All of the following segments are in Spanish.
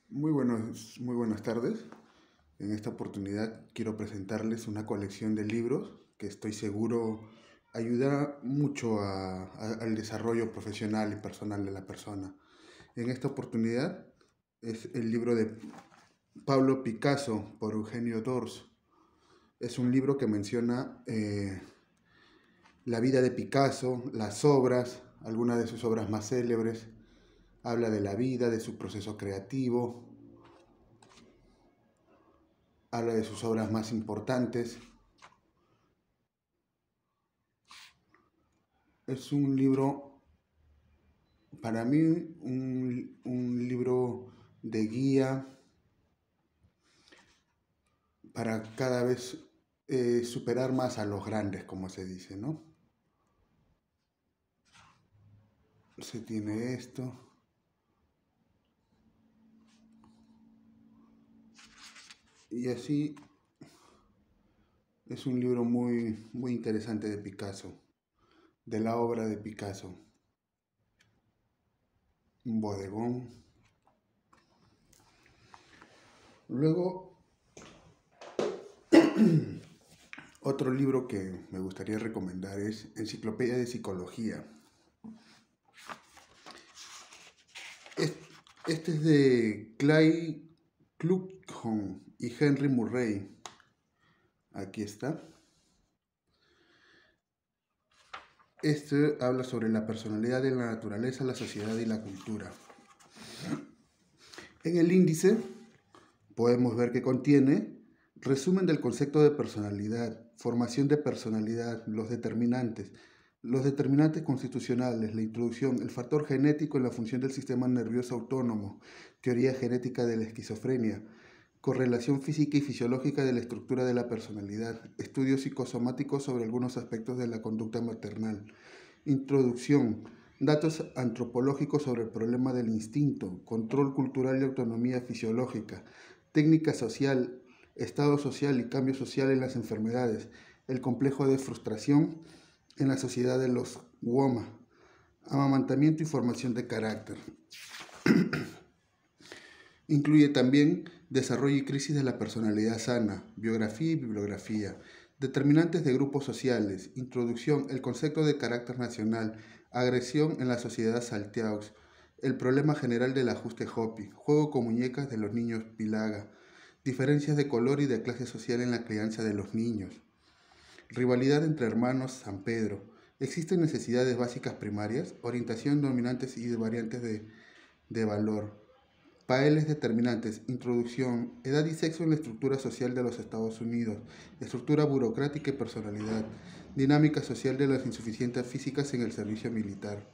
Muy buenas tardes. En esta oportunidad quiero presentarles una colección de libros que estoy seguro ayudará mucho al desarrollo profesional y personal de la persona. En esta oportunidad es el libro de Pablo Picasso por Eugenio Dors. Es un libro que menciona la vida de Picasso, las obras, algunas de sus obras más célebres. Habla de la vida, de su proceso creativo, habla de sus obras más importantes. Es un libro, para mí, un libro de guía para cada vez superar más a los grandes, como se dice, ¿no? Se tiene esto. Y así es un libro muy interesante de Picasso, de la obra de Picasso. Un bodegón. Luego, otro libro que me gustaría recomendar es Enciclopedia de Psicología. Este es de Clay Kluckhohn y Henry Murray. Aquí está. Este habla sobre la personalidad de la naturaleza, la sociedad y la cultura. En el índice podemos ver que contiene resumen del concepto de personalidad, formación de personalidad, los determinantes constitucionales, la introducción, el factor genético en la función del sistema nervioso autónomo, teoría genética de la esquizofrenia, correlación física y fisiológica de la estructura de la personalidad, estudios psicosomáticos sobre algunos aspectos de la conducta maternal, introducción, datos antropológicos sobre el problema del instinto, control cultural y autonomía fisiológica, técnica social, estado social y cambio social en las enfermedades, el complejo de frustración en la sociedad de los WOMA, amamantamiento y formación de carácter. Incluye también desarrollo y crisis de la personalidad sana, biografía y bibliografía, determinantes de grupos sociales, introducción, el concepto de carácter nacional, agresión en la sociedad Salteaux, el problema general del ajuste Hopi, juego con muñecas de los niños Pilaga, diferencias de color y de clase social en la crianza de los niños, rivalidad entre hermanos San Pedro, existen necesidades básicas primarias, orientación, dominantes y variantes de valor. Papeles determinantes, introducción, edad y sexo en la estructura social de los Estados Unidos, estructura burocrática y personalidad, dinámica social de las insuficiencias físicas en el servicio militar,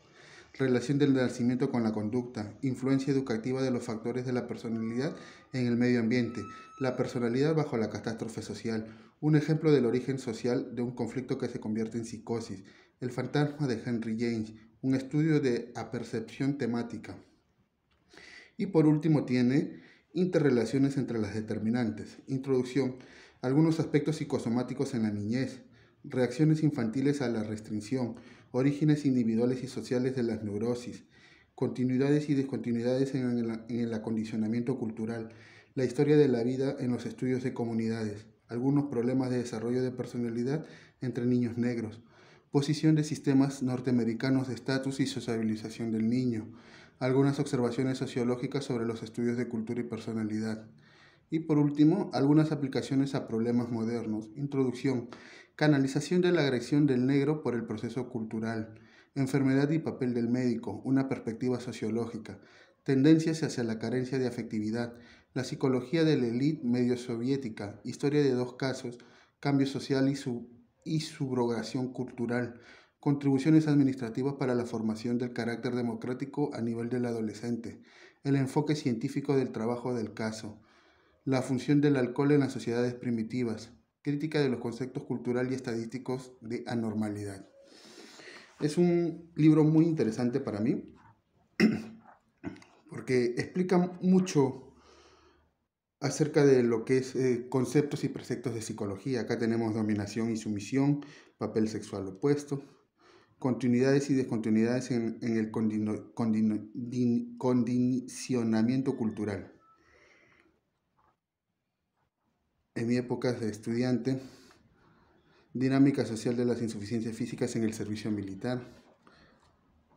relación del nacimiento con la conducta, influencia educativa de los factores de la personalidad en el medio ambiente, la personalidad bajo la catástrofe social, un ejemplo del origen social de un conflicto que se convierte en psicosis, el fantasma de Henry James, un estudio de apercepción temática. Y por último tiene interrelaciones entre las determinantes, introducción, algunos aspectos psicosomáticos en la niñez, reacciones infantiles a la restricción, orígenes individuales y sociales de las neurosis, continuidades y discontinuidades en el acondicionamiento cultural, la historia de la vida en los estudios de comunidades, algunos problemas de desarrollo de personalidad entre niños negros, posición de sistemas norteamericanos de estatus y sociabilización del niño, algunas observaciones sociológicas sobre los estudios de cultura y personalidad. Y por último, algunas aplicaciones a problemas modernos. Introducción, canalización de la agresión del negro por el proceso cultural. Enfermedad y papel del médico, una perspectiva sociológica. Tendencias hacia la carencia de afectividad. La psicología de la élite medio soviética. Historia de dos casos. Cambio social y subrogación cultural. Contribuciones administrativas para la formación del carácter democrático a nivel del adolescente. El enfoque científico del trabajo del caso. La función del alcohol en las sociedades primitivas. Crítica de los conceptos cultural y estadísticos de anormalidad. Es un libro muy interesante para mí porque explica mucho acerca de lo que es conceptos y preceptos de psicología. Acá tenemos dominación y sumisión, papel sexual opuesto, continuidades y descontinuidades en el condicionamiento cultural. en mi época de estudiante, Dinámica social de las insuficiencias físicas en el servicio militar.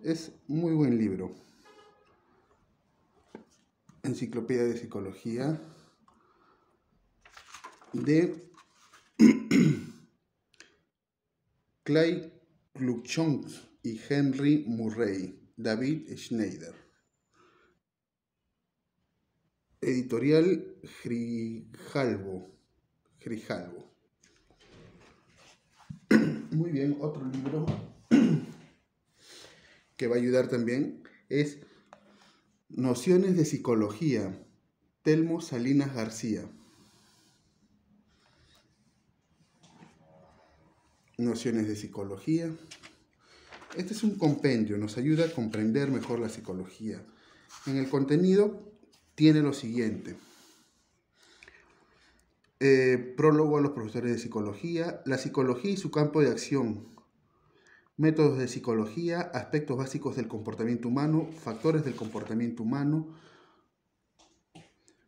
Es muy buen libro. Enciclopedia de Psicología de Clay Cruikshank y Henry Murray, David Schneider. Editorial Grijalbo. Muy bien, otro libro que va a ayudar también es Nociones de Psicología, Telmo Salinas García. Nociones de Psicología. Este es un compendio, nos ayuda a comprender mejor la psicología. En el contenido tiene lo siguiente. Prólogo a los profesores de psicología, la psicología y su campo de acción, métodos de psicología, aspectos básicos del comportamiento humano, factores del comportamiento humano,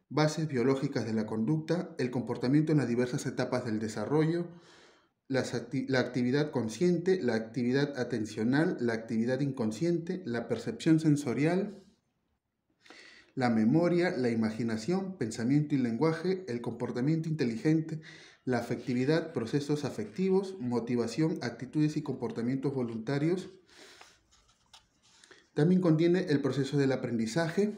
bases biológicas de la conducta, el comportamiento en las diversas etapas del desarrollo, la actividad consciente, la actividad atencional, la actividad inconsciente, la percepción sensorial, la memoria, la imaginación, pensamiento y lenguaje, el comportamiento inteligente, la afectividad, procesos afectivos, motivación, actitudes y comportamientos voluntarios. También contiene el proceso del aprendizaje,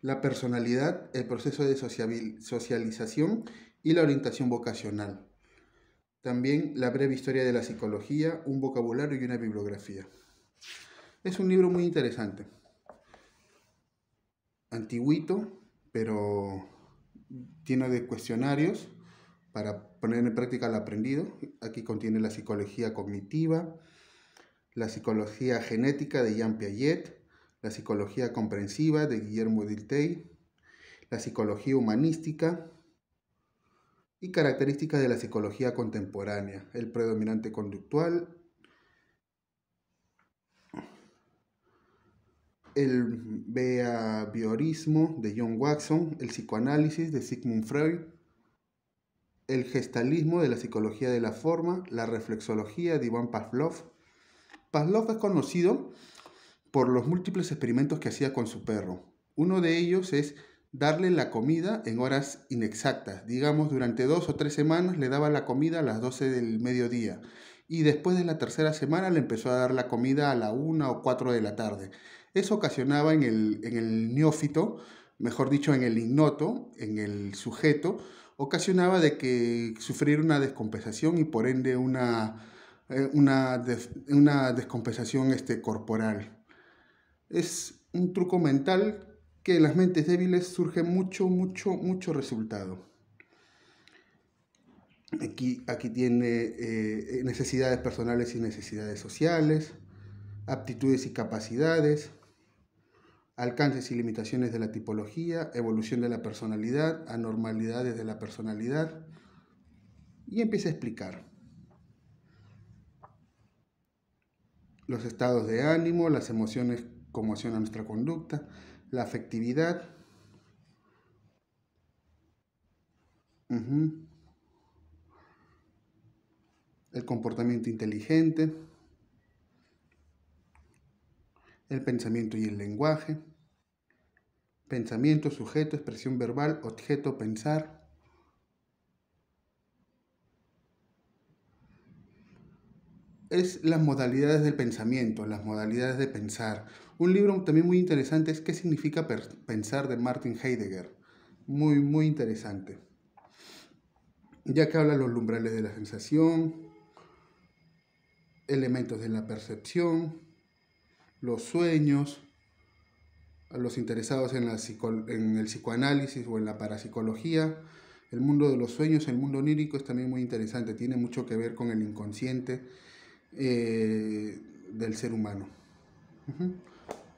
la personalidad, el proceso de socialización y la orientación vocacional. También la breve historia de la psicología, un vocabulario y una bibliografía. Es un libro muy interesante. Antiguito, pero lleno de cuestionarios para poner en práctica lo aprendido. Aquí contiene la psicología cognitiva, la psicología genética de Jean Piaget, la psicología comprensiva de Guillermo Dilthey, la psicología humanística y características de la psicología contemporánea, el predominante conductual, el behaviorismo de John Watson, el psicoanálisis de Sigmund Freud, el gestalismo de la psicología de la forma, la reflexología de Iván Pavlov. Pavlov es conocido por los múltiples experimentos que hacía con su perro. Uno de ellos es darle la comida en horas inexactas. Digamos, durante 2 o 3 semanas le daba la comida a las 12 del mediodía. Y después de la tercera semana le empezó a dar la comida a la 1 o 4 de la tarde. Eso ocasionaba en el neófito, mejor dicho, en el ignoto, en el sujeto, ocasionaba de que sufriera una descompensación y por ende una descompensación corporal. Es un truco mental que en las mentes débiles surge mucho resultado. Aquí tiene necesidades personales y necesidades sociales, aptitudes y capacidades, alcances y limitaciones de la tipología, evolución de la personalidad, anormalidades de la personalidad, y empieza a explicar los estados de ánimo, las emociones conmocionan nuestra conducta, la afectividad, el comportamiento inteligente, el pensamiento y el lenguaje, pensamiento, sujeto, expresión verbal, objeto, pensar. Es las modalidades del pensamiento, las modalidades de pensar. Un libro también muy interesante es ¿Qué significa pensar? De Martin Heidegger. Muy interesante. Ya que habla los umbrales de la sensación, elementos de la percepción, los sueños. A los interesados en el psicoanálisis o en la parapsicología, el mundo de los sueños, el mundo onírico es también muy interesante, tiene mucho que ver con el inconsciente del ser humano.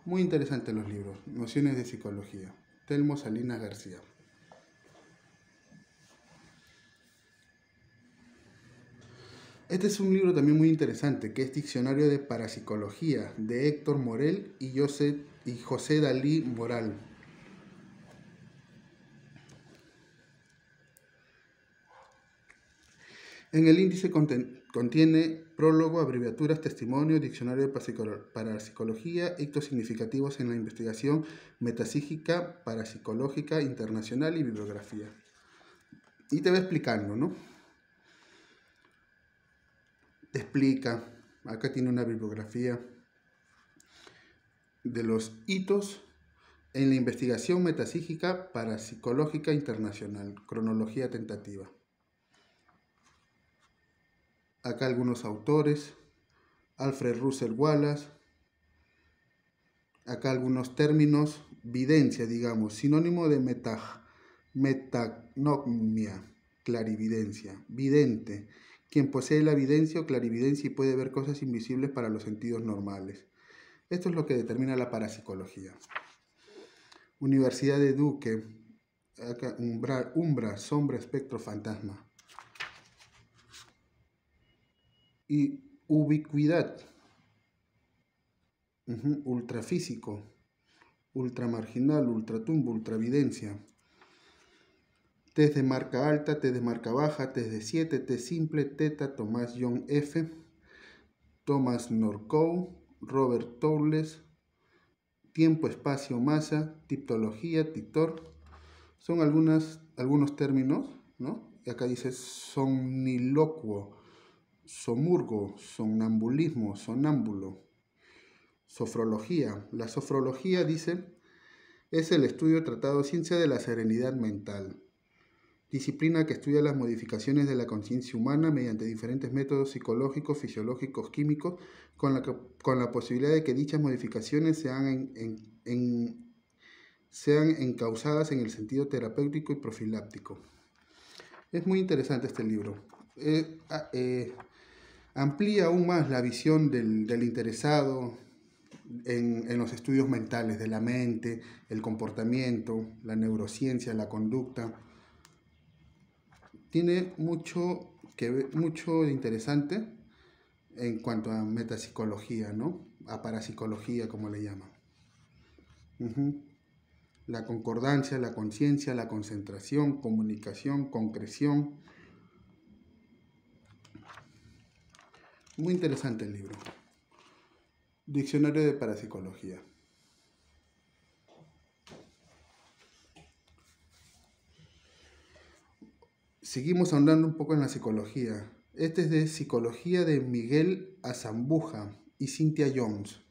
Muy interesantes los libros, Nociones de Psicología, Telmo Salinas García. Este es un libro también muy interesante, que es Diccionario de Parapsicología, de Héctor Morel y José Dalí Moral. En el índice contiene prólogo, abreviaturas, testimonio, diccionario de parapsicología, hitos significativos en la investigación metapsíquica, parapsicológica, internacional y bibliografía. Y te va explicando, ¿no? Te explica, acá tiene una bibliografía de los hitos en la investigación metapsíquica parapsicológica internacional, cronología tentativa. Acá algunos autores, Alfred Russel Wallace. Acá algunos términos, videncia, digamos, sinónimo de metagnomia, clarividencia, vidente, quien posee la videncia o clarividencia y puede ver cosas invisibles para los sentidos normales. Esto es lo que determina la parapsicología. Universidad de Duke, acá, umbra, sombra, espectro, fantasma. Y ubicuidad, ultrafísico, ultramarginal, ultratumbo, ultravidencia. Test de marca alta, test de marca baja, test de 7, test simple, teta, Tomás John F., Thomas Norcow, Robert Towles, tiempo, espacio, masa, tiptología, titor. Son algunos términos, ¿no? Y acá dice somniloquo, somurgo, somnambulismo, sonámbulo. Sofrología. La sofrología, dice, es el estudio tratado ciencia de la serenidad mental. Disciplina que estudia las modificaciones de la conciencia humana mediante diferentes métodos psicológicos, fisiológicos, químicos, con la posibilidad de que dichas modificaciones sean encausadas en el sentido terapéutico y profiláctico. Es muy interesante este libro. Amplía aún más la visión del interesado en los estudios mentales de la mente, el comportamiento, la neurociencia, la conducta. Tiene mucho de interesante en cuanto a metapsicología, ¿no? A parapsicología, como le llaman. La concordancia, la conciencia, la concentración, comunicación, concreción. Muy interesante el libro. Diccionario de parapsicología. Seguimos ahondando un poco en la psicología. Este es de Psicología de Miguel Azambuja y Cynthia Jones.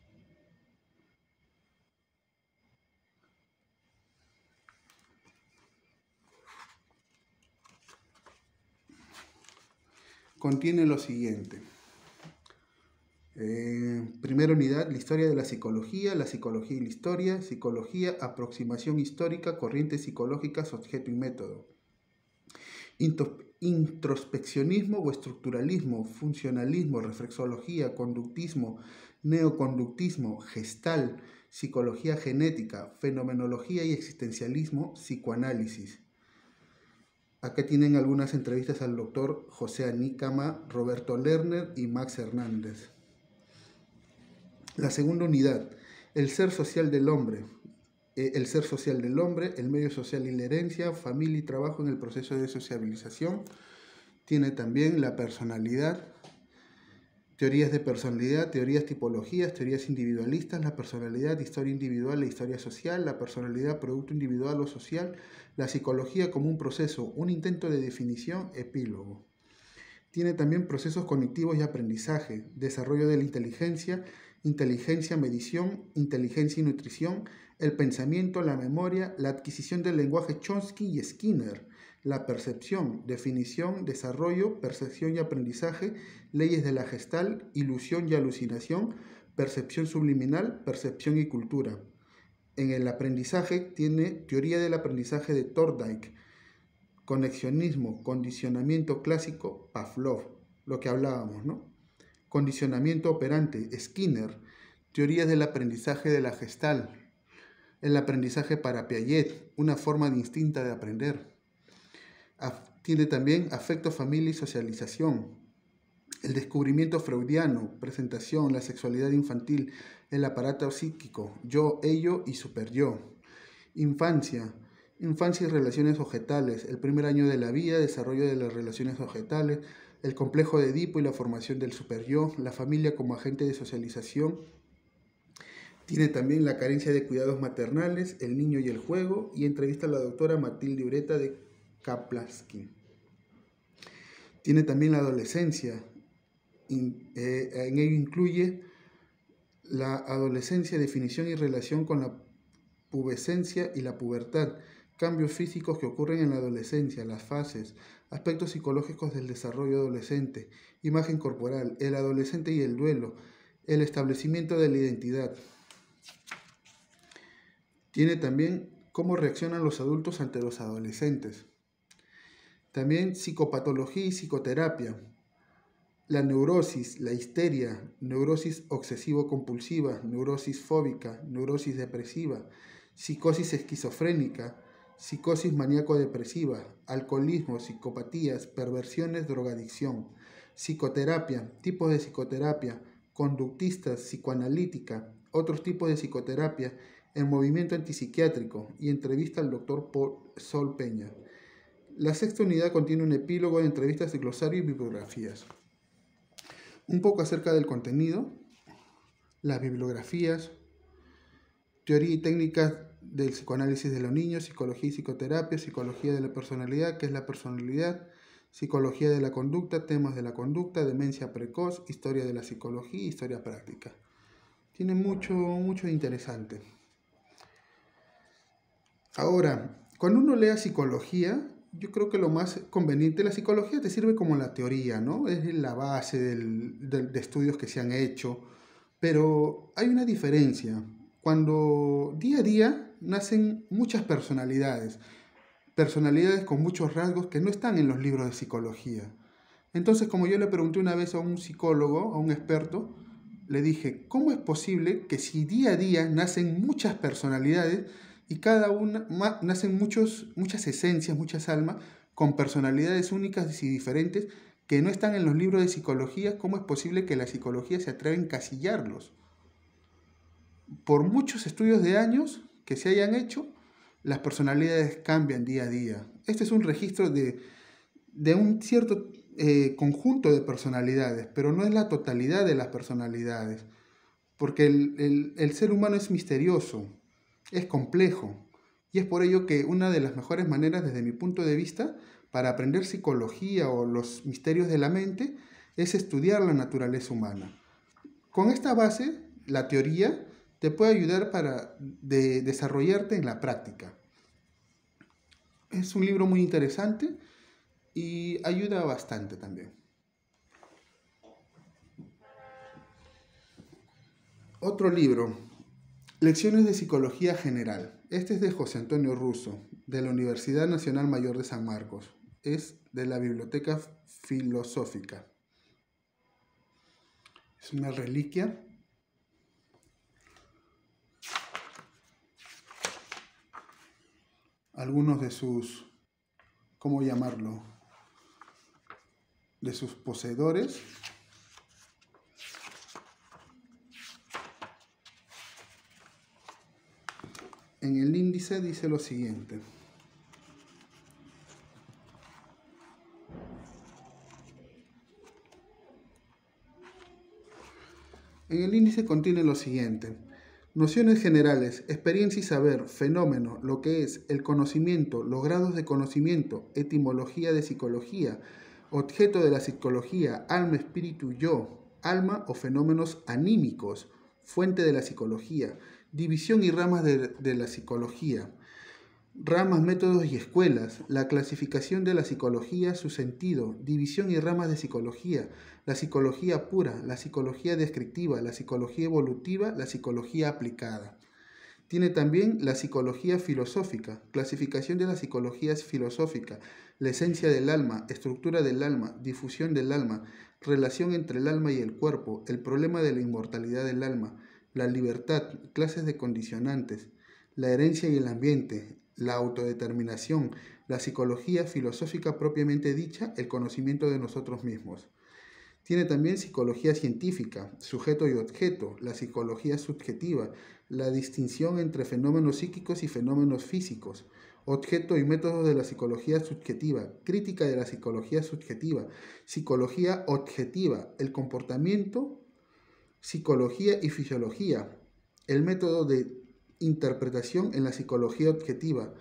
Contiene lo siguiente. Primera unidad, la historia de la psicología y la historia, psicología, aproximación histórica, corrientes psicológicas, objeto y método. Introspeccionismo o estructuralismo, funcionalismo, reflexología, conductismo, neoconductismo, gestal, psicología genética, fenomenología y existencialismo, psicoanálisis. Acá tienen algunas entrevistas al doctor José Anícama, Roberto Lerner y Max Hernández. La segunda unidad, el ser social del hombre. El ser social del hombre, el medio social y la herencia, familia y trabajo en el proceso de sociabilización. Tiene también la personalidad, teorías de personalidad, teorías tipologías, teorías individualistas, la personalidad, historia individual e historia social, la personalidad, producto individual o social, la psicología como un proceso, un intento de definición, epílogo. Tiene también procesos cognitivos y aprendizaje, desarrollo de la inteligencia, medición, inteligencia y nutrición, el pensamiento, la memoria, la adquisición del lenguaje Chomsky y Skinner, la percepción, definición, desarrollo, percepción y aprendizaje, leyes de la Gestalt, ilusión y alucinación, percepción subliminal, percepción y cultura. En el aprendizaje tiene teoría del aprendizaje de Thorndike, conexionismo, condicionamiento clásico, Pavlov, lo que hablábamos, ¿no? Condicionamiento operante, Skinner, teorías del aprendizaje de la Gestalt, el aprendizaje para Piaget, una forma distinta de aprender. Tiene también afecto, familia y socialización, el descubrimiento freudiano, presentación, la sexualidad infantil, el aparato psíquico, yo, ello y superyo. Infancia y relaciones objetales, el primer año de la vida, desarrollo de las relaciones objetales, el complejo de Edipo y la formación del superyo, la familia como agente de socialización. Tiene también la carencia de cuidados maternales, el niño y el juego, y entrevista a la doctora Matilde Ureta de Kaplaskin. Tiene también la adolescencia. En ello incluye la adolescencia, definición y relación con la pubescencia y la pubertad, cambios físicos que ocurren en la adolescencia, las fases, aspectos psicológicos del desarrollo adolescente, imagen corporal, el adolescente y el duelo, el establecimiento de la identidad. Tiene también cómo reaccionan los adultos ante los adolescentes. También psicopatología y psicoterapia, la neurosis, la histeria, neurosis obsesivo-compulsiva, neurosis fóbica, neurosis depresiva, psicosis esquizofrénica, psicosis maníaco-depresiva, alcoholismo, psicopatías, perversiones, drogadicción, psicoterapia, tipos de psicoterapia, conductistas, psicoanalítica, otros tipos de psicoterapia, el movimiento antipsiquiátrico y entrevista al doctor Sol Peña. La sexta unidad contiene un epílogo de entrevistas de glosario y bibliografías. Un poco acerca del contenido, las bibliografías, teoría y técnicas del psicoanálisis de los niños, psicología y psicoterapia, psicología de la personalidad, ¿qué es la personalidad?, psicología de la conducta, temas de la conducta, demencia precoz, historia de la psicología y historia práctica. Tiene mucho interesante. Ahora, cuando uno lea psicología, yo creo que lo más conveniente, la psicología te sirve como la teoría, ¿no? Es la base de estudios que se han hecho, pero hay una diferencia. Cuando día a día nacen muchas personalidades con muchos rasgos que no están en los libros de psicología. Entonces, como yo le pregunté una vez a un psicólogo, a un experto, le dije, ¿cómo es posible que si día a día nacen muchas personalidades y cada una nacen muchas esencias, muchas almas con personalidades únicas y diferentes que no están en los libros de psicología? ¿Cómo es posible que la psicología se atreva a encasillarlos? Por muchos estudios de años que se hayan hecho, las personalidades cambian día a día. Este es un registro de un cierto conjunto de personalidades, pero no es la totalidad de las personalidades, porque el ser humano es misterioso, es complejo, y es por ello que una de las mejores maneras, desde mi punto de vista, para aprender psicología o los misterios de la mente, es estudiar la naturaleza humana. Con esta base, la teoría te puede ayudar para desarrollarte en la práctica. Es un libro muy interesante y ayuda bastante también. Otro libro, Lecciones de Psicología General. Este es de José Antonio Russo, de la Universidad Nacional Mayor de San Marcos. Es de la Biblioteca Filosófica. Es una reliquia. Algunos de sus, ¿cómo llamarlo?, de sus poseedores en el índice dice lo siguiente: en el índice contiene lo siguiente: nociones generales, experiencia y saber, fenómeno, lo que es, el conocimiento, los grados de conocimiento, etimología de psicología, objeto de la psicología, alma, espíritu, yo, alma o fenómenos anímicos, fuente de la psicología, división y ramas de la psicología, ramas, métodos y escuelas, la clasificación de la psicología, su sentido, división y ramas de psicología, la psicología pura, la psicología descriptiva, la psicología evolutiva, la psicología aplicada. Tiene también la psicología filosófica, clasificación de la psicología filosófica, la esencia del alma, estructura del alma, difusión del alma, relación entre el alma y el cuerpo, el problema de la inmortalidad del alma, la libertad, clases de condicionantes, la herencia y el ambiente, la autodeterminación, la psicología filosófica propiamente dicha, el conocimiento de nosotros mismos. Tiene también psicología científica, sujeto y objeto, la psicología subjetiva, la distinción entre fenómenos psíquicos y fenómenos físicos, objeto y métodos de la psicología subjetiva, crítica de la psicología subjetiva, psicología objetiva, el comportamiento, psicología y fisiología, el método de interpretación en la psicología objetiva,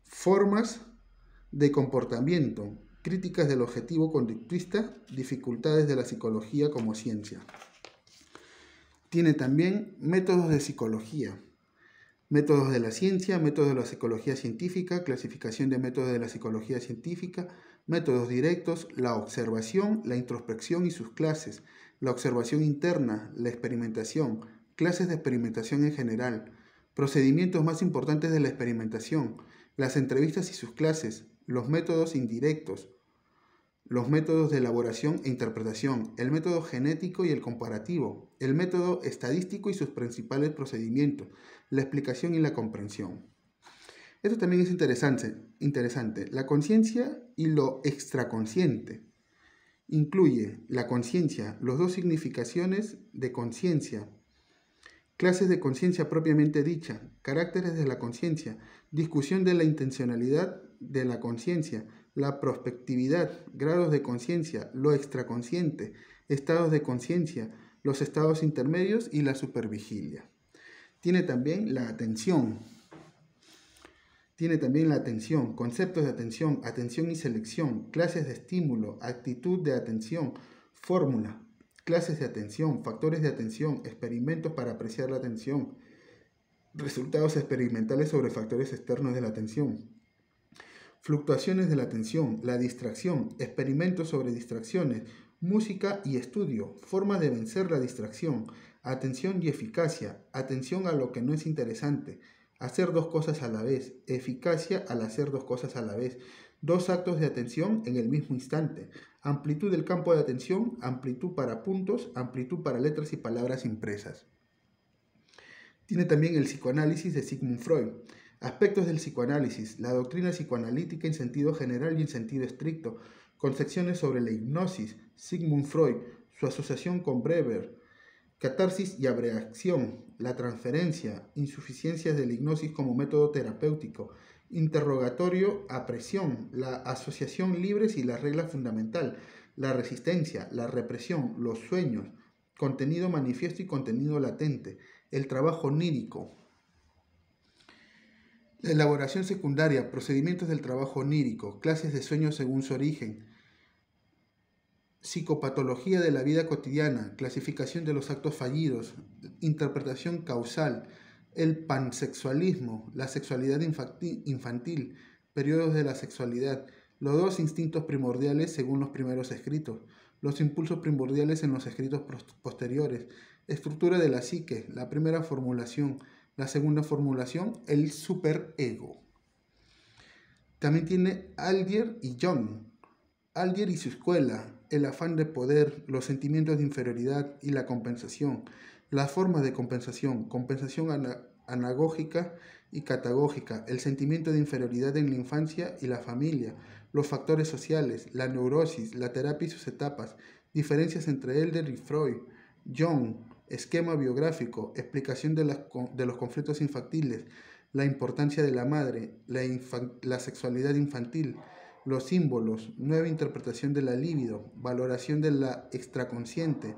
formas de comportamiento, críticas del objetivo conductista, dificultades de la psicología como ciencia. Tiene también métodos de psicología, métodos de la ciencia, métodos de la psicología científica, clasificación de métodos de la psicología científica, métodos directos, la observación, la introspección y sus clases, la observación interna, la experimentación, clases de experimentación en general, procedimientos más importantes de la experimentación, las entrevistas y sus clases, los métodos indirectos, los métodos de elaboración e interpretación, el método genético y el comparativo, el método estadístico y sus principales procedimientos, la explicación y la comprensión. Esto también es interesante. La conciencia y lo extraconsciente. Incluye la conciencia, las dos significaciones de conciencia, clases de conciencia propiamente dicha, caracteres de la conciencia, discusión de la intencionalidad de la conciencia, la prospectividad, grados de conciencia, lo extraconsciente, estados de conciencia, los estados intermedios y la supervigilia. Tiene también la atención. Conceptos de atención, atención y selección, clases de estímulo, actitud de atención, fórmula, clases de atención, factores de atención, experimentos para apreciar la atención, resultados experimentales sobre factores externos de la atención, fluctuaciones de la atención, la distracción, experimentos sobre distracciones, música y estudio, forma de vencer la distracción, atención y eficacia, atención a lo que no es interesante, hacer dos cosas a la vez, eficacia al hacer dos cosas a la vez, dos actos de atención en el mismo instante, amplitud del campo de atención, amplitud para puntos, amplitud para letras y palabras impresas. Tiene también el psicoanálisis de Sigmund Freud. Aspectos del psicoanálisis, la doctrina psicoanalítica en sentido general y en sentido estricto, concepciones sobre la hipnosis, Sigmund Freud, su asociación con Breber, catarsis y abreacción, la transferencia, insuficiencias de la hipnosis como método terapéutico, interrogatorio a presión, la asociación libres y la regla fundamental, la resistencia, la represión, los sueños, contenido manifiesto y contenido latente, el trabajo onírico. La elaboración secundaria, procedimientos del trabajo onírico, clases de sueños según su origen, psicopatología de la vida cotidiana, clasificación de los actos fallidos, interpretación causal, el pansexualismo, la sexualidad infantil, periodos de la sexualidad, los dos instintos primordiales según los primeros escritos, los impulsos primordiales en los escritos posteriores, estructura de la psique, la primera formulación, la segunda formulación, el superego. También tiene Aldier y Jung. Aldier y su escuela, el afán de poder, los sentimientos de inferioridad y la compensación, las formas de compensación, anagógica y catagógica, el sentimiento de inferioridad en la infancia y la familia, los factores sociales, la neurosis, la terapia y sus etapas, diferencias entre Elder y Freud, Jung, esquema biográfico, explicación de los conflictos infantiles, la importancia de la madre, la sexualidad infantil, los símbolos, nueva interpretación de la libido, valoración de la extraconsciente,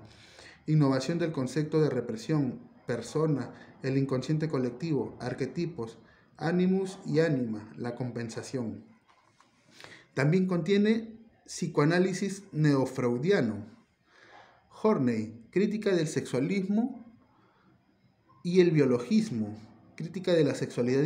innovación del concepto de represión, persona, el inconsciente colectivo, arquetipos, animus y ánima, la compensación. También contiene psicoanálisis neofreudiano. Horney, crítica del sexualismo y el biologismo, crítica de la sexualidad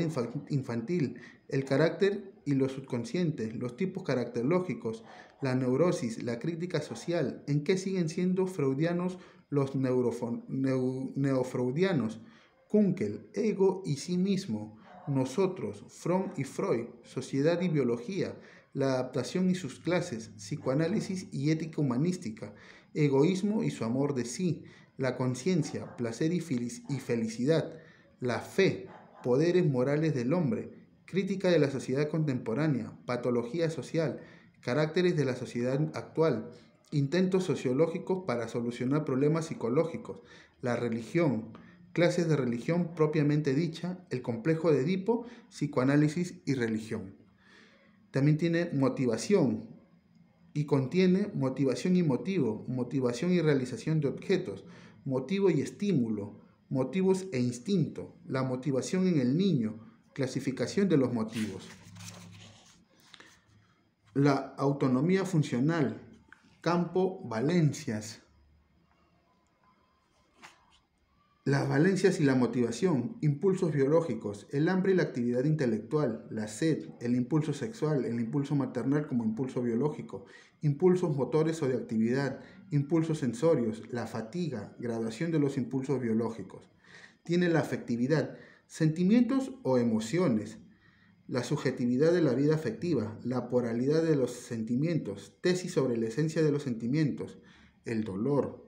infantil, el carácter y lo subconsciente, los tipos caracterológicos, la neurosis, la crítica social, en qué siguen siendo freudianos los neofreudianos, Kunkel, ego y sí mismo, nosotros, Fromm y Freud, sociedad y biología, la adaptación y sus clases, psicoanálisis y ética humanística, egoísmo y su amor de sí, la conciencia, placer y felicidad, la fe, poderes morales del hombre, crítica de la sociedad contemporánea, patología social, caracteres de la sociedad actual, intentos sociológicos para solucionar problemas psicológicos, la religión, clases de religión propiamente dicha, el complejo de Edipo, psicoanálisis y religión. También tiene motivación y contiene motivación y motivo, motivación y realización de objetos, motivo y estímulo, motivos e instinto, la motivación en el niño, clasificación de los motivos. La autonomía funcional, campo, valencias. Las valencias y la motivación, impulsos biológicos, el hambre y la actividad intelectual, la sed, el impulso sexual, el impulso maternal como impulso biológico, impulsos motores o de actividad, impulsos sensorios, la fatiga, graduación de los impulsos biológicos. Tiene la afectividad, sentimientos o emociones, la subjetividad de la vida afectiva, la poralidad de los sentimientos, tesis sobre la esencia de los sentimientos, el dolor,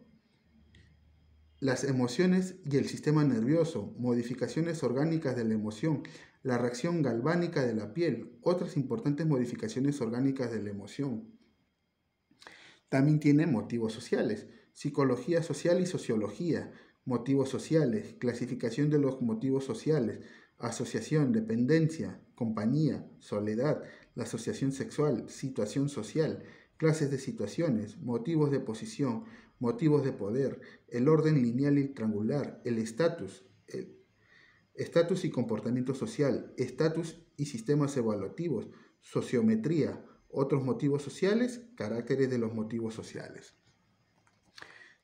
las emociones y el sistema nervioso, modificaciones orgánicas de la emoción, la reacción galvánica de la piel, otras importantes modificaciones orgánicas de la emoción. También tiene motivos sociales, psicología social y sociología, motivos sociales, clasificación de los motivos sociales, asociación, dependencia, compañía, soledad, la asociación sexual, situación social, clases de situaciones, motivos de posición, motivos de poder, el orden lineal y triangular, el estatus y comportamiento social, estatus y sistemas evaluativos, sociometría, otros motivos sociales, caracteres de los motivos sociales.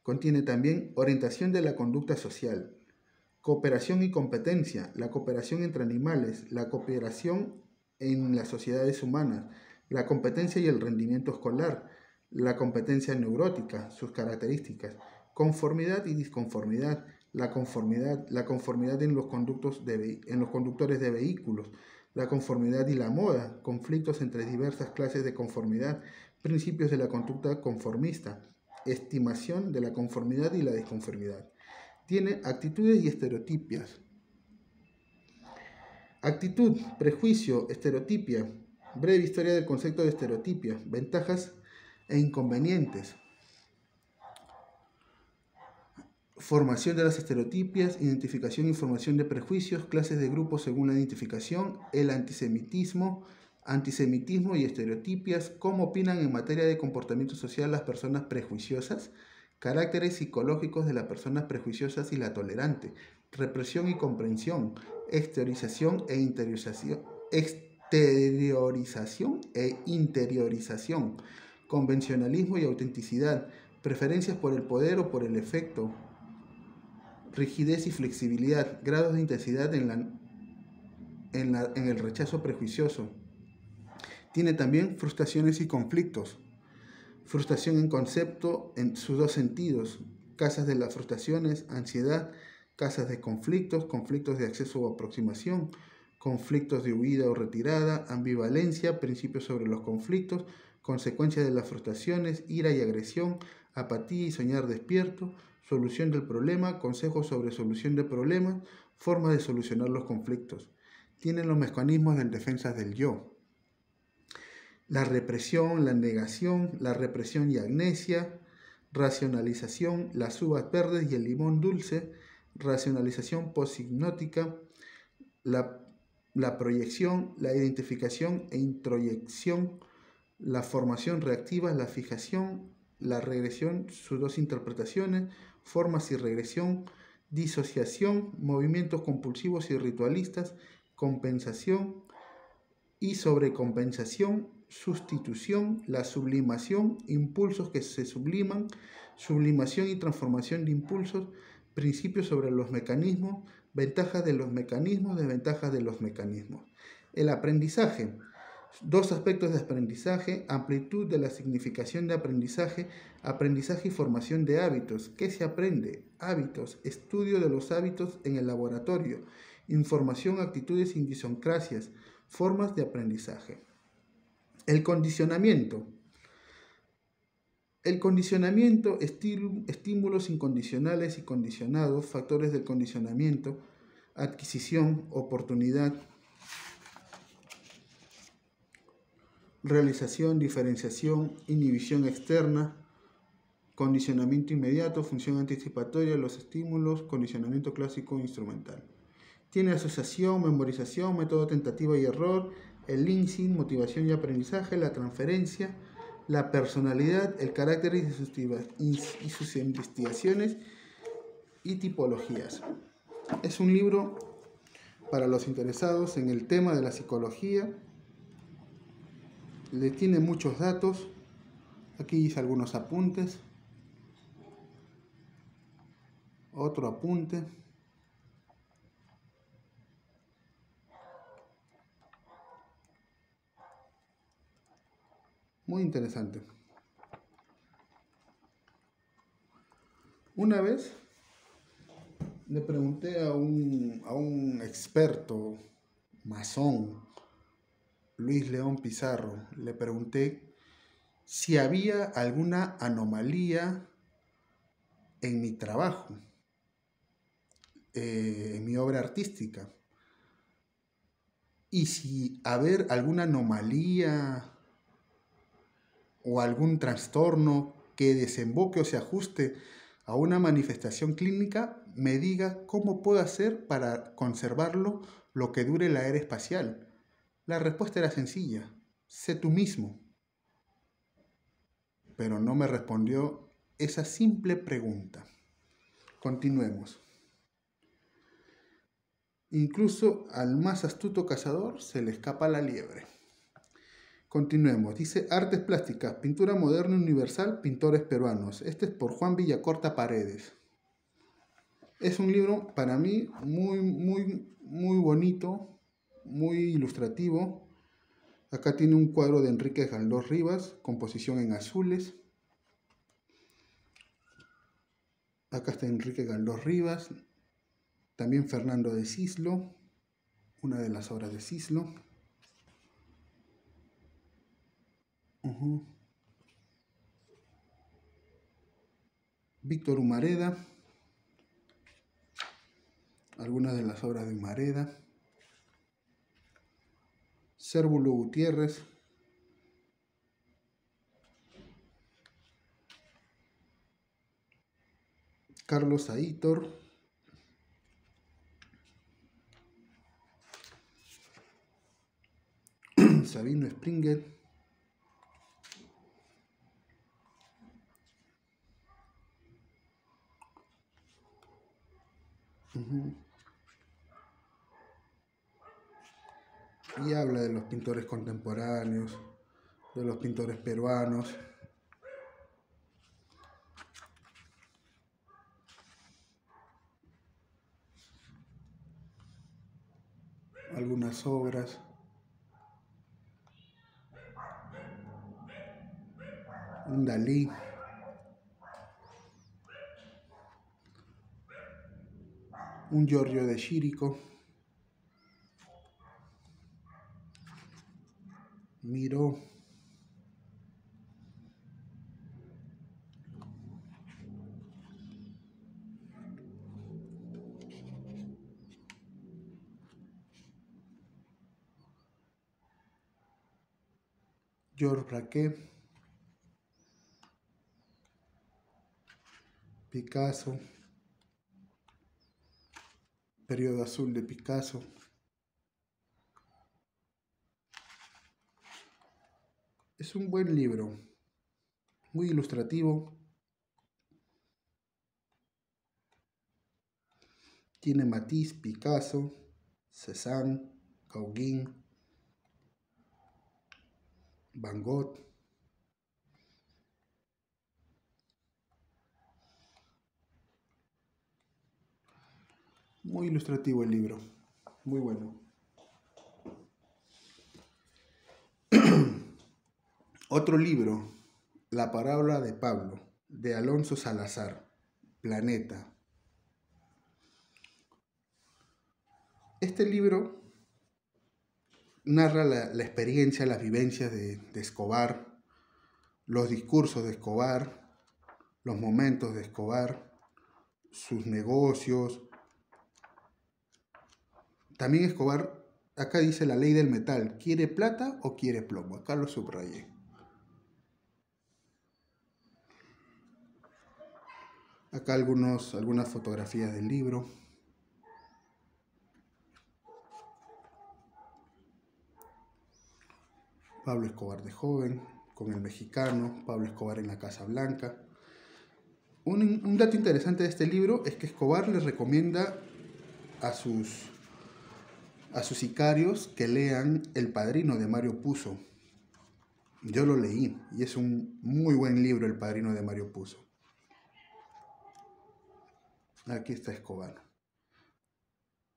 Contiene también orientación de la conducta social, cooperación y competencia, la cooperación entre animales, la cooperación en las sociedades humanas, la competencia y el rendimiento escolar, la competencia neurótica, sus características, conformidad y disconformidad, la conformidad en los conductores de vehículos, la conformidad y la moda, conflictos entre diversas clases de conformidad, principios de la conducta conformista, estimación de la conformidad y la disconformidad. Tiene actitudes y estereotipias. Actitud, prejuicio, estereotipia. Breve historia del concepto de estereotipia. Ventajas e inconvenientes. Formación de las estereotipias, identificación y formación de prejuicios, clases de grupos según la identificación, el antisemitismo y estereotipias, cómo opinan en materia de comportamiento social las personas prejuiciosas, caracteres psicológicos de las personas prejuiciosas y la tolerante, represión y comprensión, exteriorización e interiorización, convencionalismo y autenticidad, preferencias por el poder o por el efecto, rigidez y flexibilidad, grados de intensidad en el rechazo prejuicioso. Tiene también frustraciones y conflictos. Frustración en concepto en sus dos sentidos, casas de las frustraciones, ansiedad, casas de conflictos, conflictos de acceso o aproximación, conflictos de huida o retirada, ambivalencia, principios sobre los conflictos, consecuencias de las frustraciones, ira y agresión, apatía y soñar despierto, solución del problema, consejos sobre solución de problemas, formas de solucionar los conflictos. Tienen los mecanismos de defensa del yo. La represión, la negación, la represión y amnesia, racionalización, las uvas verdes y el limón dulce, racionalización posthipnótica, la proyección, la identificación e introyección, la formación reactiva, la fijación, la regresión, sus dos interpretaciones, formas y regresión, disociación, movimientos compulsivos y ritualistas, compensación y sobrecompensación, sustitución, la sublimación, impulsos que se subliman, sublimación y transformación de impulsos, principios sobre los mecanismos, ventajas de los mecanismos, desventajas de los mecanismos. El aprendizaje. Dos aspectos de aprendizaje, amplitud de la significación de aprendizaje, aprendizaje y formación de hábitos. ¿Qué se aprende? Hábitos, estudio de los hábitos en el laboratorio, información, actitudes e idiosincrasias, formas de aprendizaje. El condicionamiento. El condicionamiento, estímulos incondicionales y condicionados, factores del condicionamiento, adquisición, oportunidad, realización, diferenciación, inhibición externa, condicionamiento inmediato, función anticipatoria, los estímulos, condicionamiento clásico instrumental. Tiene asociación, memorización, método tentativa y error, el lean-in, motivación y aprendizaje, la transferencia, la personalidad, el carácter y sus investigaciones y tipologías. Es un libro para los interesados en el tema de la psicología. Le tiene muchos datos. Aquí hice algunos apuntes. Otro apunte. Muy interesante. Una vez le pregunté a un experto masón, Luis León Pizarro, le pregunté si había alguna anomalía en mi trabajo, en mi obra artística, y si haber alguna anomalía o algún trastorno que desemboque o se ajuste a una manifestación clínica, me diga cómo puedo hacer para conservarlo lo que dure la era espacial. La respuesta era sencilla: sé tú mismo. Pero no me respondió esa simple pregunta. Continuemos. Incluso al más astuto cazador se le escapa la liebre. Continuemos. Dice Artes Plásticas, Pintura Moderna Universal, Pintores Peruanos. Este es por Juan Villacorta Paredes. Es un libro para mí muy bonito, muy ilustrativo. Acá tiene un cuadro de Enrique Galdós Rivas, composición en azules. Acá está Enrique Galdós Rivas. También Fernando de Cislo, una de las obras de Cislo. Víctor Humareda, algunas de las obras de Humareda. Cérvulo Gutiérrez. Carlos Aitor. Sabino Springer. Y habla de los pintores contemporáneos, de los pintores peruanos. Algunas obras. Un Dalí. Un Giorgio de Chirico. Miró. Georges Braque. Picasso. Periodo azul de Picasso. Es un buen libro, muy ilustrativo. Tiene Matisse, Picasso, Cézanne, Gauguin, Van Gogh. Muy ilustrativo el libro, muy bueno. Otro libro, La parábola de Pablo, de Alonso Salazar, Planeta. Este libro narra la experiencia, las vivencias de Escobar, los discursos de Escobar, los momentos de Escobar, sus negocios. También Escobar, acá dice la ley del metal, ¿quiere plata o quiere plomo? Acá lo subrayé. Acá algunas fotografías del libro. Pablo Escobar de joven, con el mexicano, Pablo Escobar en la Casa Blanca. Un dato interesante de este libro es que Escobar le recomienda a sus sicarios que lean El Padrino de Mario Puzo. Yo lo leí y es un muy buen libro, El Padrino de Mario Puzo. Aquí está Escobar.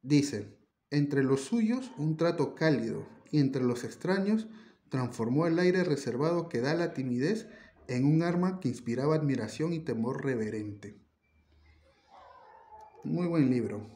Dice, entre los suyos un trato cálido y entre los extraños transformó el aire reservado que da la timidez en un arma que inspiraba admiración y temor reverente. Muy buen libro.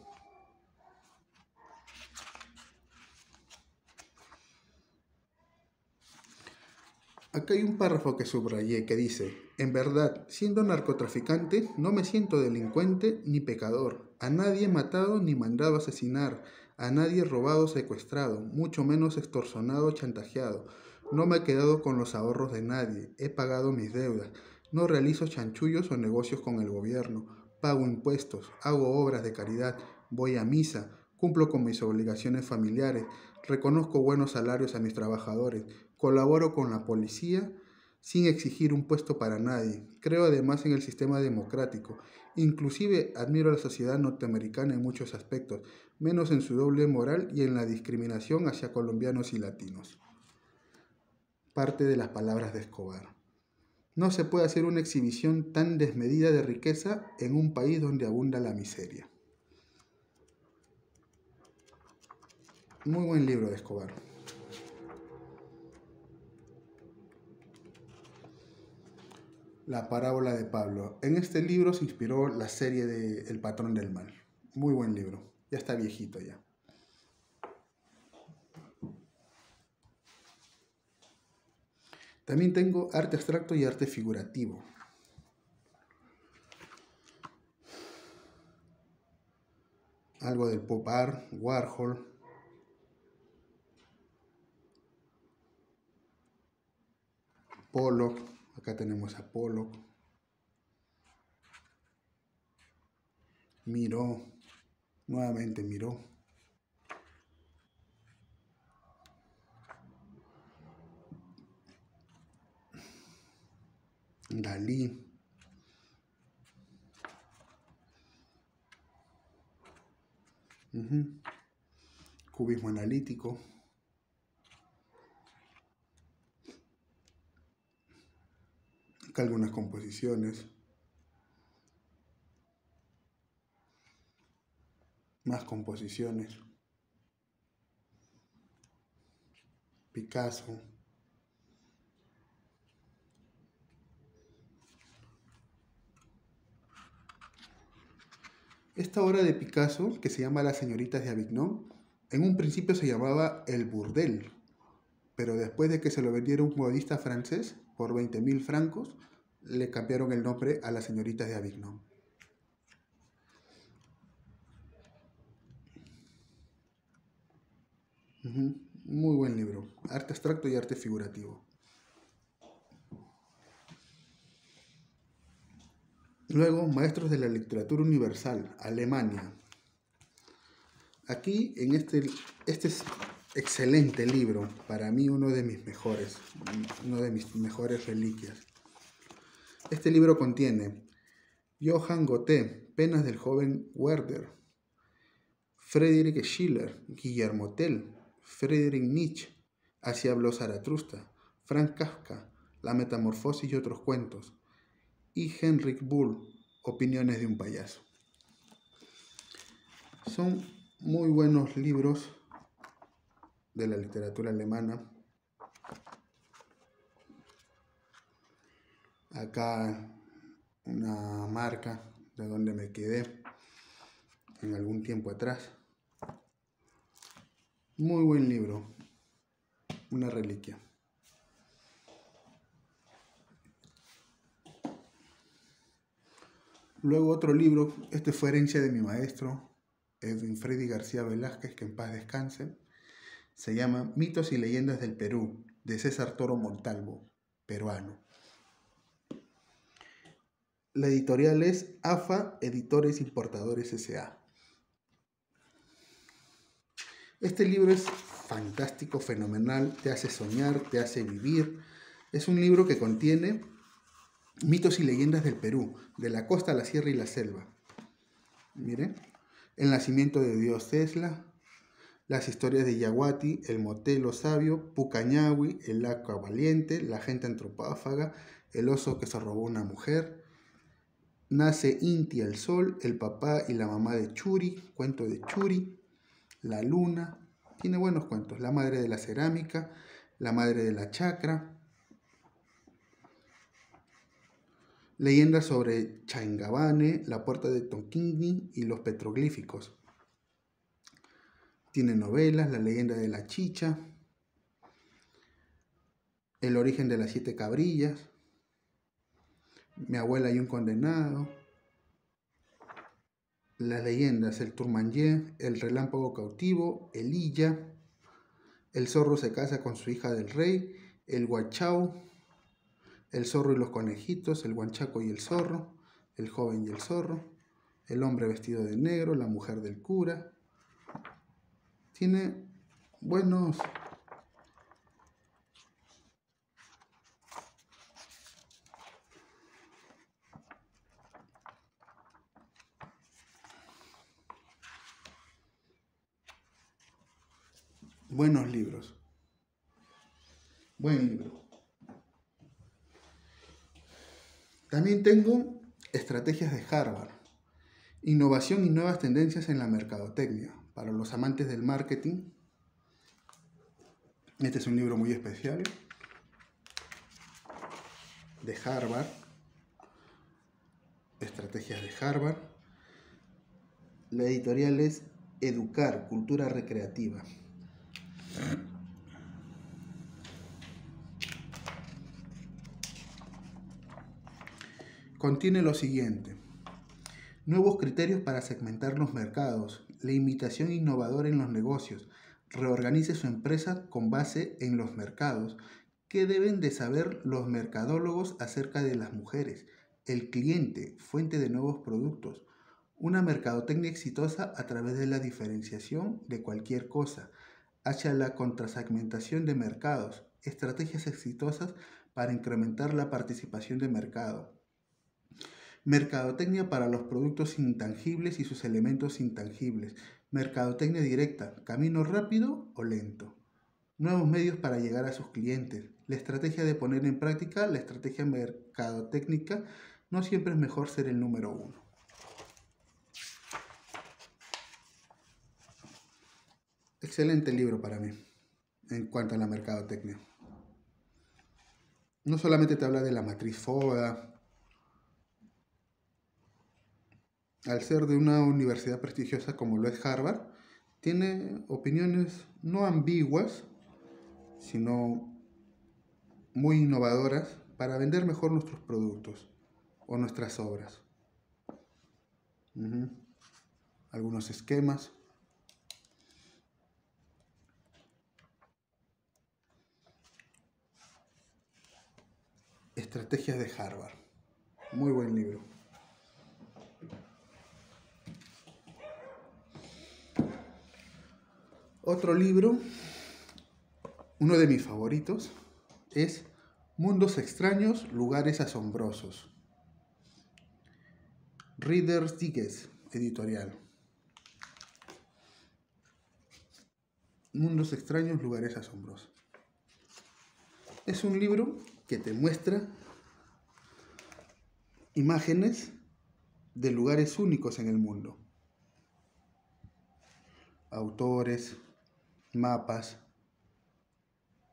Acá hay un párrafo que subrayé que dice, en verdad, siendo narcotraficante, no me siento delincuente ni pecador. A nadie he matado ni mandado asesinar. A nadie he robado o secuestrado, mucho menos extorsionado o chantajeado. No me he quedado con los ahorros de nadie. He pagado mis deudas. No realizo chanchullos o negocios con el gobierno. Pago impuestos. Hago obras de caridad. Voy a misa. Cumplo con mis obligaciones familiares. Reconozco buenos salarios a mis trabajadores. Colaboro con la policía sin exigir un puesto para nadie. Creo además en el sistema democrático. Inclusive admiro a la sociedad norteamericana en muchos aspectos, menos en su doble moral y en la discriminación hacia colombianos y latinos. Parte de las palabras de Escobar. No se puede hacer una exhibición tan desmedida de riqueza en un país donde abunda la miseria. Muy buen libro de Escobar. La parábola de Pablo. En este libro se inspiró la serie de El patrón del mal. Muy buen libro. Ya está viejito ya. También tengo arte abstracto y arte figurativo. Algo del pop art, Warhol. Pollock. Acá tenemos a Pollock. Miró. Nuevamente Miró. Dalí. Cubismo analítico. Acá algunas composiciones. Más composiciones. Picasso. Esta obra de Picasso, que se llama Las señoritas de Avignon, en un principio se llamaba El Burdel, pero después de que se lo vendiera un modista francés por 20.000 francos, le cambiaron el nombre a Las señoritas de Avignon. Muy buen libro, arte abstracto y arte figurativo. Luego, Maestros de la Literatura Universal, Alemania. Aquí, en este es excelente libro, para mí una de mis mejores reliquias. Este libro contiene Johann Goethe, Penas del joven Werther, Friedrich Schiller, Guillermo Tell, Friedrich Nietzsche, Así habló Zaratustra, Franz Kafka, La metamorfosis y otros cuentos, y Heinrich Böll, Opiniones de un payaso. Son muy buenos libros de la literatura alemana. Acá una marca de donde me quedé en algún tiempo atrás. Muy buen libro, una reliquia. Luego otro libro, este fue herencia de mi maestro, Edwin Freddy García Velázquez, que en paz descanse. Se llama Mitos y leyendas del Perú, de César Toro Montalvo, peruano. La editorial es AFA Editores Importadores S.A. Este libro es fantástico, fenomenal, te hace soñar, te hace vivir. Es un libro que contiene mitos y leyendas del Perú, de la costa a la sierra y la selva. Miren, el nacimiento de Dios Tesla, las historias de Yaguati, el Motelo Sabio, Pucañahui, el Aca Valiente, la gente antropófaga, el oso que se robó una mujer, nace Inti el sol, el papá y la mamá de Churi, cuento de Churi, la luna, tiene buenos cuentos, la madre de la cerámica, la madre de la chacra, leyendas sobre Chaingabane, la puerta de Tonquini y los petroglíficos. Tiene novelas, la leyenda de la chicha, el origen de las 7 cabrillas, mi abuela y un condenado, las leyendas, el Turmanjé, el relámpago cautivo, el Illa, el zorro se casa con su hija del rey, el Guachau, el zorro y los conejitos, el guanchaco y el zorro, el joven y el zorro, el hombre vestido de negro, la mujer del cura. Tiene buenos libros. Buen libro. También tengo Estrategias de Harvard. Innovación y nuevas tendencias en la mercadotecnia. Para los amantes del marketing, este es un libro muy especial de Harvard. Estrategias de Harvard. La editorial es Educar, Cultura Recreativa. Contiene lo siguiente: nuevos criterios para segmentar los mercados, la imitación innovadora en los negocios, reorganice su empresa con base en los mercados. ¿Qué deben de saber los mercadólogos acerca de las mujeres? El cliente, fuente de nuevos productos. Una mercadotecnia exitosa a través de la diferenciación de cualquier cosa, hacia la contrasegmentación de mercados, estrategias exitosas para incrementar la participación de mercado. Mercadotecnia para los productos intangibles y sus elementos intangibles. Mercadotecnia directa, camino rápido o lento. Nuevos medios para llegar a sus clientes. La estrategia de poner en práctica la estrategia mercadotécnica. No siempre es mejor ser el número 1. Excelente libro para mí en cuanto a la mercadotecnia. No solamente te habla de la matriz FODA. Al ser de una universidad prestigiosa como lo es Harvard, tiene opiniones no ambiguas, sino muy innovadoras para vender mejor nuestros productos o nuestras obras. Algunos esquemas. Estrategias de Harvard. Muy buen libro. Otro libro, uno de mis favoritos, es Mundos extraños, lugares asombrosos. Reader's Digest, editorial. Mundos extraños, lugares asombrosos. Es un libro que te muestra imágenes de lugares únicos en el mundo. Autores, mapas,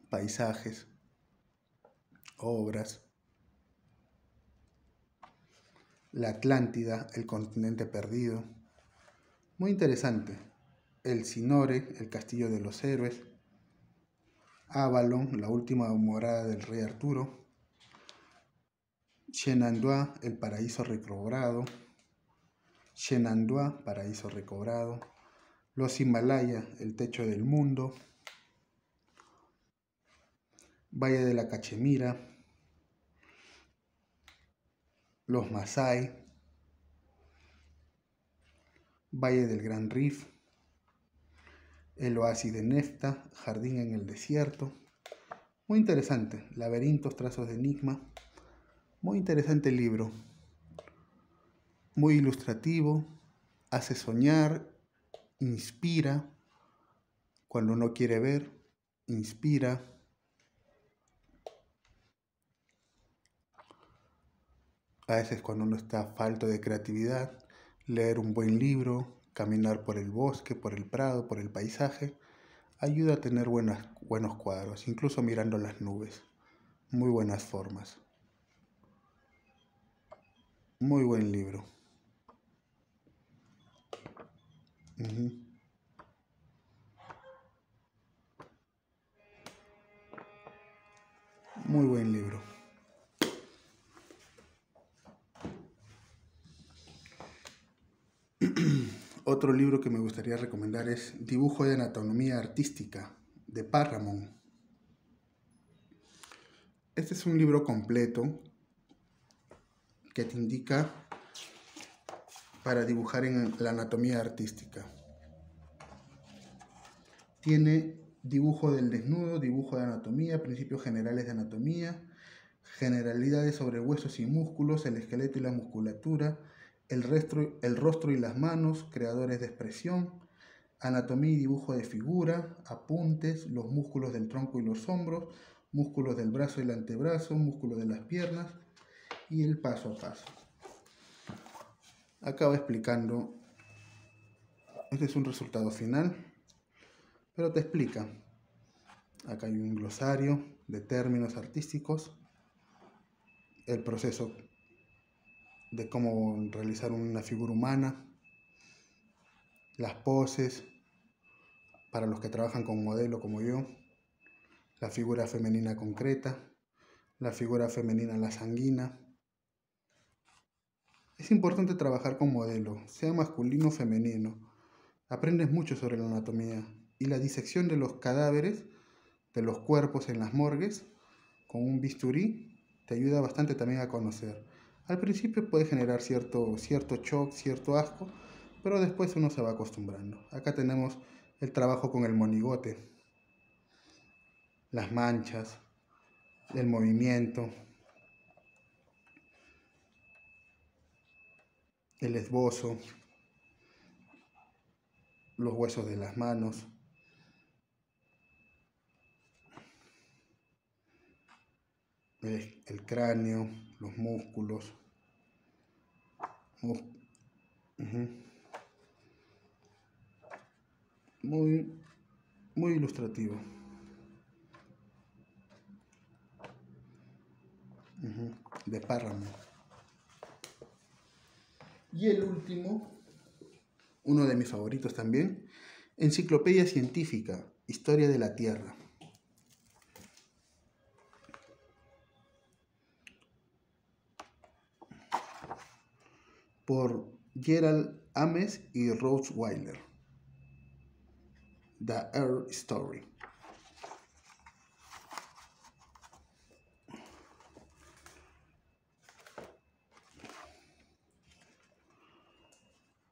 paisajes, obras. La Atlántida, el continente perdido. Muy interesante. El Sinore, el castillo de los héroes. Avalon, la última morada del rey Arturo. Shenandoah, el paraíso recobrado. Shenandoah, paraíso recobrado. Los Himalaya, el techo del mundo. Valle de la Cachemira. los Masái, Valle del Gran Rif, el oasis de Nefta, Jardín en el desierto. Muy interesante, laberintos, trazos de enigma. Muy interesante el libro, muy ilustrativo, hace soñar, inspira, cuando uno quiere ver, inspira. A veces cuando uno está falto de creatividad, leer un buen libro, caminar por el bosque, por el prado, por el paisaje, ayuda a tener buenos cuadros, incluso mirando las nubes. Muy buenas formas. Muy buen libro. Uh-huh. Muy buen libro. Otro libro que me gustaría recomendar es Dibujo de Anatomía Artística, de Parramon. Este es un libro completo que te indica para dibujar en la anatomía artística. Tiene dibujo del desnudo, dibujo de anatomía, principios generales de anatomía, generalidades sobre huesos y músculos, el esqueleto y la musculatura, el rostro y las manos, creadores de expresión, anatomía y dibujo de figura, apuntes, los músculos del tronco y los hombros, músculos del brazo y el antebrazo, músculos de las piernas y el paso a paso. Acaba explicando, este es un resultado final, pero te explica. Acá hay un glosario de términos artísticos, el proceso de cómo realizar una figura humana, las poses para los que trabajan con modelo como yo, la figura femenina concreta, la figura femenina la sanguina. Es importante trabajar con modelo, sea masculino o femenino. Aprendes mucho sobre la anatomía y la disección de los cadáveres, de los cuerpos en las morgues, con un bisturí, te ayuda bastante también a conocer. Al principio puede generar cierto shock, cierto asco, pero después uno se va acostumbrando. Acá tenemos el trabajo con el monigote, las manchas, el movimiento, el esbozo, los huesos de las manos, el cráneo, los músculos. Muy ilustrativo. De Párramo. Y el último, uno de mis favoritos también, Enciclopedia Científica, Historia de la Tierra. Por Gerald Ames y Rose Weiler. The Earth Story.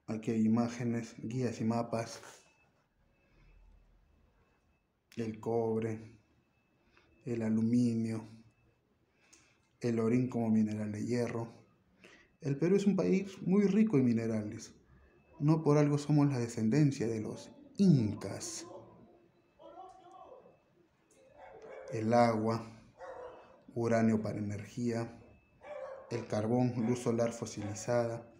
Aquí hay imágenes, guías y mapas. El cobre, el aluminio, el orín como mineral de hierro. El Perú es un país muy rico en minerales. No por algo somos la descendencia de los incas. El agua, uranio para energía, el carbón, luz solar fosilizada,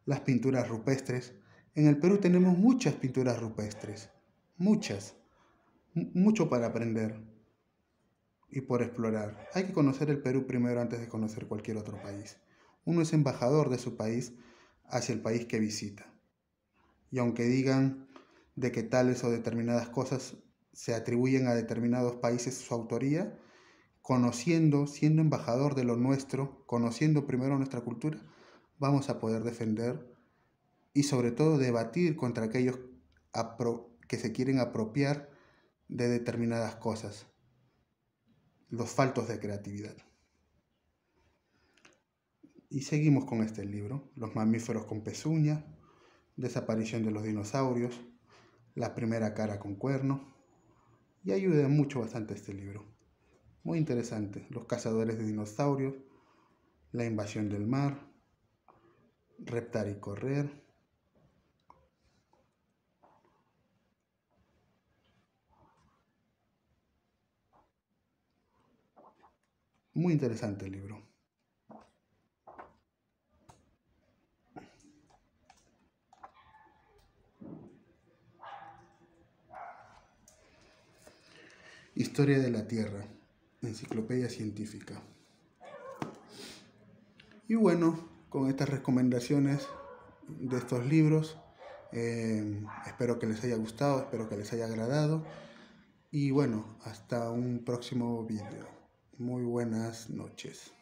las pinturas rupestres. En el Perú tenemos muchas pinturas rupestres, muchas, mucho para aprender y por explorar. Hay que conocer el Perú primero antes de conocer cualquier otro país. Uno es embajador de su país hacia el país que visita. Y aunque digan de que tales o determinadas cosas se atribuyen a determinados países su autoría, conociendo, siendo embajador de lo nuestro, conociendo primero nuestra cultura, vamos a poder defender y sobre todo debatir contra aquellos que se quieren apropiar de determinadas cosas, los faltos de creatividad. Y seguimos con este libro, Los mamíferos con pezuña, Desaparición de los dinosaurios, La primera cara con cuerno. Y ayuda mucho bastante este libro. Muy interesante. Los cazadores de dinosaurios, La invasión del mar, Reptar y correr. Muy interesante el libro. Historia de la Tierra, Enciclopedia Científica. Y bueno, con estas recomendaciones de estos libros, espero que les haya gustado, espero que les haya agradado. Y bueno, hasta un próximo vídeo. Muy buenas noches.